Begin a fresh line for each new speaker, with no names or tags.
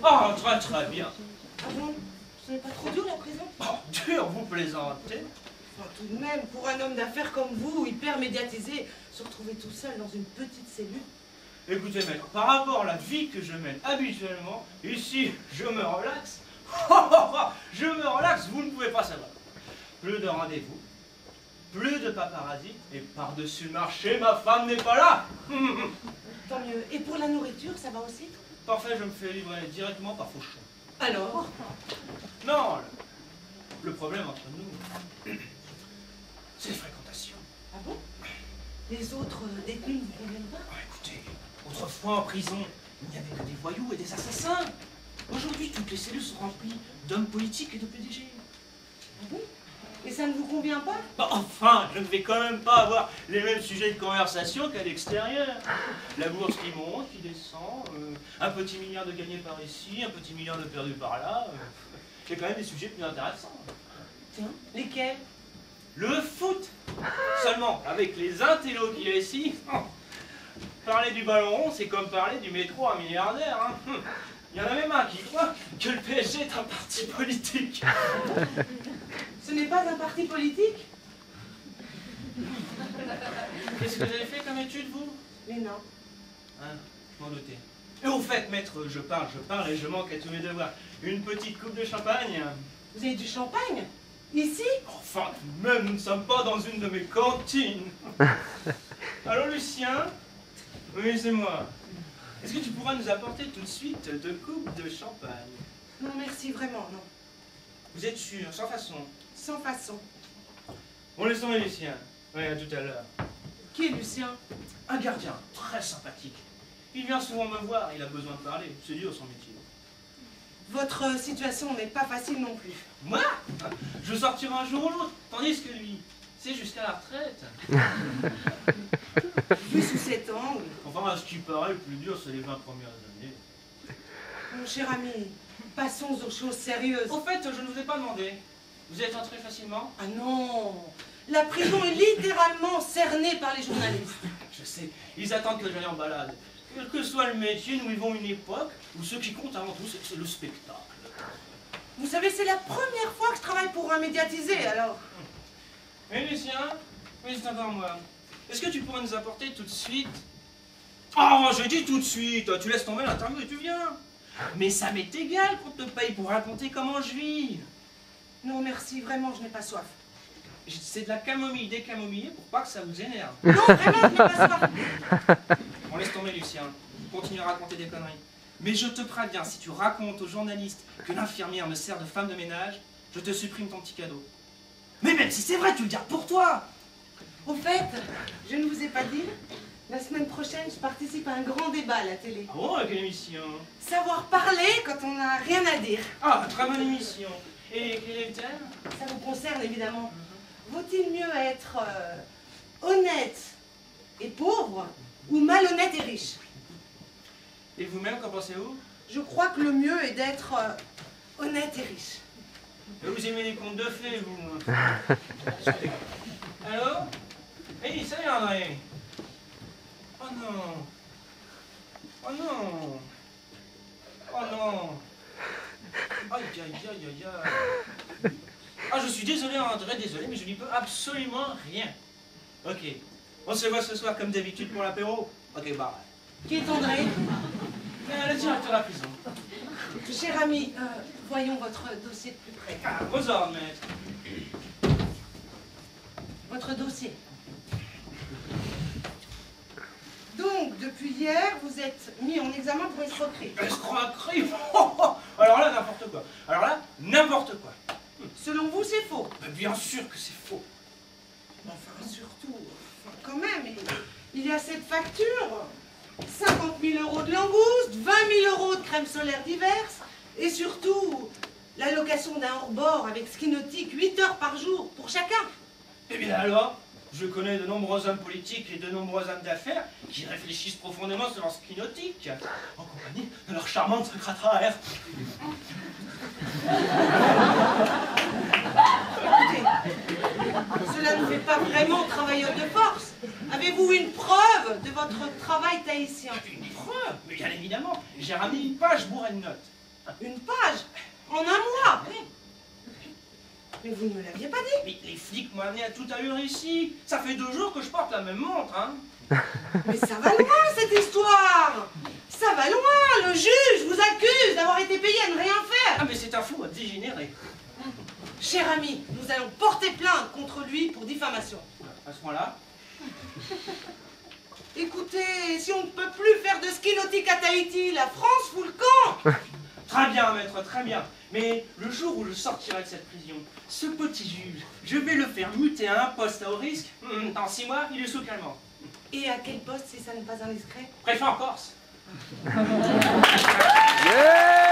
Oh, très très bien.
Ah bon? Ce n'est pas trop dur la prison?
Oh, dur, vous plaisantez.
Enfin, tout de même, pour un homme d'affaires comme vous, hyper médiatisé, se retrouver tout seul dans une petite cellule.
Écoutez, maître, par rapport à la vie que je mène habituellement, ici, je me relaxe. Je me relaxe, vous ne pouvez pas savoir. Plus de rendez-vous, plus de paparazzi, et par-dessus le marché, ma femme n'est pas là.
Tant mieux. Et pour la nourriture, ça va aussi?
Parfait, je me fais livrer directement par Fauchon.
Alors?
Non, le problème entre nous, c'est les fréquentations.
Ah bon? Les autres détenus ne vous conviennent pas?
Oh, écoutez, autrefois en prison, il n'y avait que des voyous et des assassins. Aujourd'hui, toutes les cellules sont remplies d'hommes politiques et de PDG.
Ah bon? Et ça ne vous convient pas?
Bah, enfin, je ne vais quand même pas avoir les mêmes sujets de conversation qu'à l'extérieur. La bourse qui monte, qui descend, un petit milliard de gagnés par ici, un petit milliard de perdus par là. J'ai quand même des sujets plus intéressants.
Tiens, lesquels?
Le foot. Seulement, avec les intellos qu'il y a ici, parler du ballon rond, c'est comme parler du métro à un milliardaire. Hein. Il y en a même un qui croit que le PSG est un parti politique.
Ce n'est pas un parti politique?
Qu'est-ce que vous avez fait comme étude, vous?
Mais non.
Hein, je m'en doutais. Et au fait, maître, je parle et je manque à tous mes devoirs. Une petite coupe de champagne?
Vous avez du champagne? Ici?
Enfin, tout de même, nous ne sommes pas dans une de mes cantines. Allô, Lucien? Oui, c'est moi. Est-ce que tu pourras nous apporter tout de suite 2 coupes de champagne?
Non, merci, vraiment, non.
Vous êtes sûr, sans façon?
Sans façon.
On laisse tomber, Lucien. Oui, à tout à l'heure.
Qui est Lucien?
Un gardien, très sympathique. Il vient souvent me voir, il a besoin de parler. C'est dur son métier.
Votre situation n'est pas facile non plus.
Moi? Je sortirai un jour ou l'autre, tandis que lui, c'est jusqu'à la retraite.
Vu sous cet angle.
Enfin, à ce qui paraît, le plus dur, c'est les 20 premières années.
Mon cher ami, passons aux choses sérieuses.
Au fait, je ne vous ai pas demandé. Vous êtes entré facilement?
Ah non! La prison est littéralement cernée par les journalistes.
Je sais, ils attendent que j'aille en balade. Quel que soit le métier, nous vivons une époque où ce qui compte avant tout, c'est le spectacle.
Vous savez, c'est la première fois que je travaille pour un médiatisé, alors.
Oui, Lucien? Oui, c'est encore moi. Est-ce que tu pourrais nous apporter tout de suite... Oh, j'ai dit tout de suite. Tu laisses tomber l'interview et tu viens. Mais ça m'est égal qu'on te paye pour raconter comment je vis.
Non, merci, vraiment, je n'ai pas soif.
C'est de la camomille décamomillée pour pas que ça vous énerve.
Non, vraiment, je n'ai pas soif.
On laisse tomber, Lucien. Continue à raconter des conneries. Mais je te préviens, si tu racontes aux journalistes que l'infirmière me sert de femme de ménage, je te supprime ton petit cadeau. Mais même si c'est vrai, tu le gardes pour toi.
Au fait, je ne vous ai pas dit, la semaine prochaine, je participe à un grand débat à la télé.
Ah bon, quelle émission?
Savoir parler quand on n'a rien à dire.
Ah, très bonne émission. Et quel est le thème?
Ça vous concerne, évidemment. Vaut-il mieux être honnête et pauvre ou malhonnête et riche?
Et vous-même, qu'en pensez-vous?
Je crois que le mieux est d'être honnête et riche.
Vous aimez les contes de fées, vous? Allô? Hey, salut André! Oh non! Oh non! Oh non! Aïe, aïe, aïe, aïe, aïe! Ah, je suis désolé André, désolé, mais je n'y peux absolument rien. Ok. On se voit ce soir comme d'habitude pour l'apéro? Ok, bah.
Qui est André?
Le directeur de la prison.
Cher ami, voyons votre dossier de plus près.
Ah, vos ordres, maître.
Votre dossier. Donc, depuis hier, vous êtes mis en examen pour escroquerie.
Escroquerie? Alors là, n'importe quoi. Alors là, n'importe quoi.
Selon vous, c'est faux.
Mais bien sûr que c'est faux.
Enfin, surtout, quand même, il y a cette facture. 50 000 € de langoustes, 20 000 € de crème solaire diverses, et surtout, la location d'un hors-bord avec ski nautique 8 heures par jour pour chacun.
Eh bien alors, je connais de nombreux hommes politiques et de nombreux hommes d'affaires qui réfléchissent profondément sur leur ski nautique, en compagnie de leur charmante secrétaire.
Écoutez, cela ne fait pas vraiment travailleur de force. Avez-vous une preuve de votre travail tahitien?
Une preuve? Mais bien évidemment, j'ai ramené une page bourrée de notes.
Une page? En un mois?
Oui.
Mais vous ne me l'aviez pas dit.
Mais les flics m'ont amené à toute allure ici. Ça fait 2 jours que je porte la même montre, hein.
Mais ça va loin, cette histoire. Ça va loin. Le juge vous accuse d'avoir été payé à ne rien faire.
Ah mais c'est un fou à dégénérer.
Cher ami, nous allons porter plainte contre lui pour diffamation.
À ce point-là.
Écoutez, si on ne peut plus faire de ski nautique à Tahiti, la France fout le camp.
Très bien, maître, très bien. Mais le jour où je sortirai de cette prison, ce petit juge, je vais le faire muter à un poste à haut risque. Dans 6 mois, il est sous calmant.
Et à quel poste, si ça n'est pas indiscret?
Préfet en Corse.
Yeah!